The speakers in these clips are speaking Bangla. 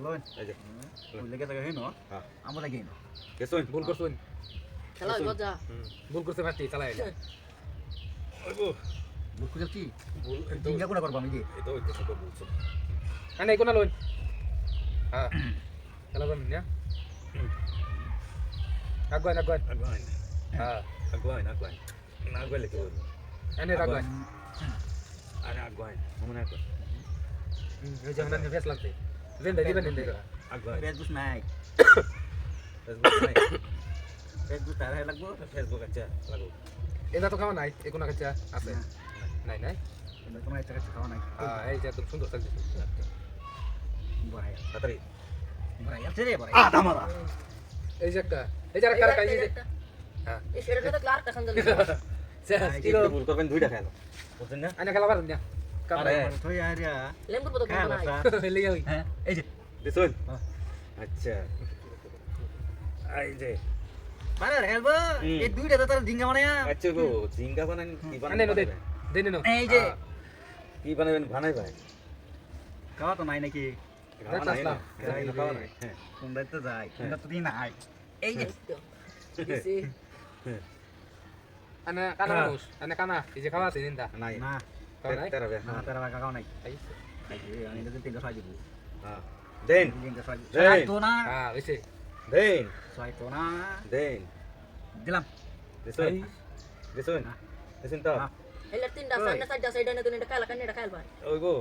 চলুন এই যে বুঝলে গেছে হেন হ্যাঁ আমরা গেইন কেসুন ভুল করছুন খেলা হইব যা ভুল করছে মাটি চালাই ওইবো বুঝ খুঁজে কি ভুল জিঙ্গা কোনা করবো আমি যে এটা হইতে সব বলছো আনে কোনা লইন হ্যাঁ খেলা করুন না আগুয়ান আগুয়ান আগুয়ান হ্যাঁ আগুয়ান আগুয়ান না আগুয়ালে কি বলবো আনে আগুয়ান আরে আগুয়ান মনে আগুয়ান এই যে হানান ফেস লাগছে জেন্ডা দিবেন নিন্দে করা আগুয়ান ফেসবুক নাই ফেসবুক নাই ফেসবুক তার লাগবো ফেসবুক আচ্ছা লাগো এটা তো খাওয়া নাই এই কোনা কাছে আছে নাই নাই তোমার একটা কাছে খাওয়া নাই হ্যাঁ এই যে একদম সুন্দর লাগছে বড়াই তাড়াতাড়ি বড়াই আছে রে বড়াই দামারা এই যে একটা এই যে একটা কাজ এই যে হ্যাঁ এই সেটা তো ক্লার্ক কাছে গেল শেষ কি ভুল করবেন দুইটা খেলো বুঝছেন না আনে খেলা পারেন না আরে থই আরিয়া লেম্বুর মতো হ্যাঁ কোন নাই বাসা লিয়ে হই হ্যাঁ এই যে দেখুন আচ্ছা এই যে মানে খেলবো এই দুইটা তো তার জিঙ্গা মানে আচ্ছা গো জিঙ্গা বানান কি আনে নো দে বানাবেন দেন নো এই যে কি বানাবেন বানাই ভাই খাওয়া তো নাই নাকি খাওয়া নাই না খাওয়া নাই হ্যাঁ কোনটা তো যাই কোনটা তো দিন নাই এই যে দিছি আনে কানা মানুষ আনে কানা এই যে খাওয়া আছে নিন্দা নাই না খাওয়া নাই তেরা বে না তার বাকা খাওয়া নাই এই আমি তো তিনটা ছয় দিব হ্যাঁ দেন তিনটা ছয় দেন। তো না হ্যাঁ হইছে দেন ছয় তো না দেন দিলাম দেখুন দেখুন দেখুন তো এলে তিনটা সামনে সাইডটা সাইডে না তুমি কালা কান্নেটা খাইল ভাই ওই গো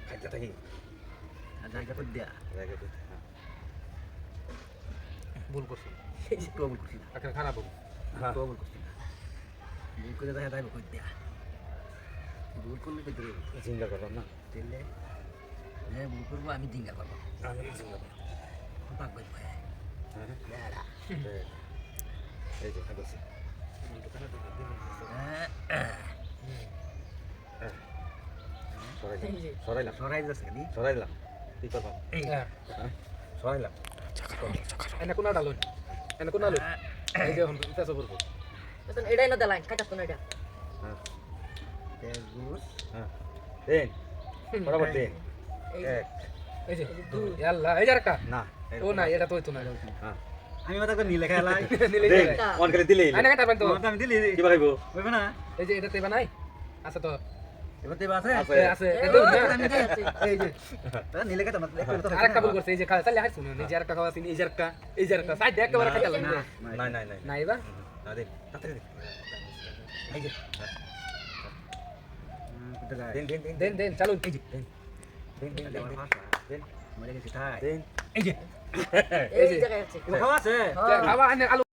খাইতে থাকি আর জায়গা তো দিয়া ভুল করছি তো বল করছি না এখন খারাপ হবে হ্যাঁ তো বল করছি না ভুল করে দেখা তাই কই দিয়া ভুল করলে তো দিলে জিঙ্গা করলাম না দিলে হ্যাঁ ভুল করবো আমি জিঙ্গা করবো আমি জিঙ্গা করলাম পাক বই ভাই হ্যাঁ দাঁড়া এই যে খাইছি সরাইলাম সরাই যাচ্ছে খালি সরাইলাম কি করবো হ্যাঁ সরাইলাম এনে কোনা ডালুন এনে কোনা লুন এই যে হন পেছো করব তখন এটাই না দেলাইন কাটাছ না এটা হ্যাঁ ফেসবুক হ্যাঁ দেন বরাবর দেন এই এক এই যে ইয়াল্লা এই যে একটা না ও না এটা তো হইতো না হ্যাঁ আমি মাথা করে নিলে খেলাই নিলে দেন যায় অন করে দিলেই আনে কাটা পান তো আমি দিলি কি বানাইবো বইবে না এই যে এটা তেবা নাই আছে তো এবার তেবা আছে আছে আছে এই এটা যে, না আমি যাচ্ছি। এই যে তা নিলে কাটা না একটু তো আরেকটা ভুল করছে এই যে খাওয়া তাহলে হাই শুনুন এই যে আরেকটা খাওয়া আছে এই যে আরেকটা সাইড একেবারে খাইতে লাগবে নাই নাই নাই নাই বা না দেন তাড়াতাড়ি দেন এই যে কোথা যায় দেন দেন দেন দেন দেন চালুন এই যে দেন দেন দেন দেন দেন মরে গেছে তাই দেন এই যে এই জায়গায় আছে খাওয়া আছে খাওয়া আনে আলু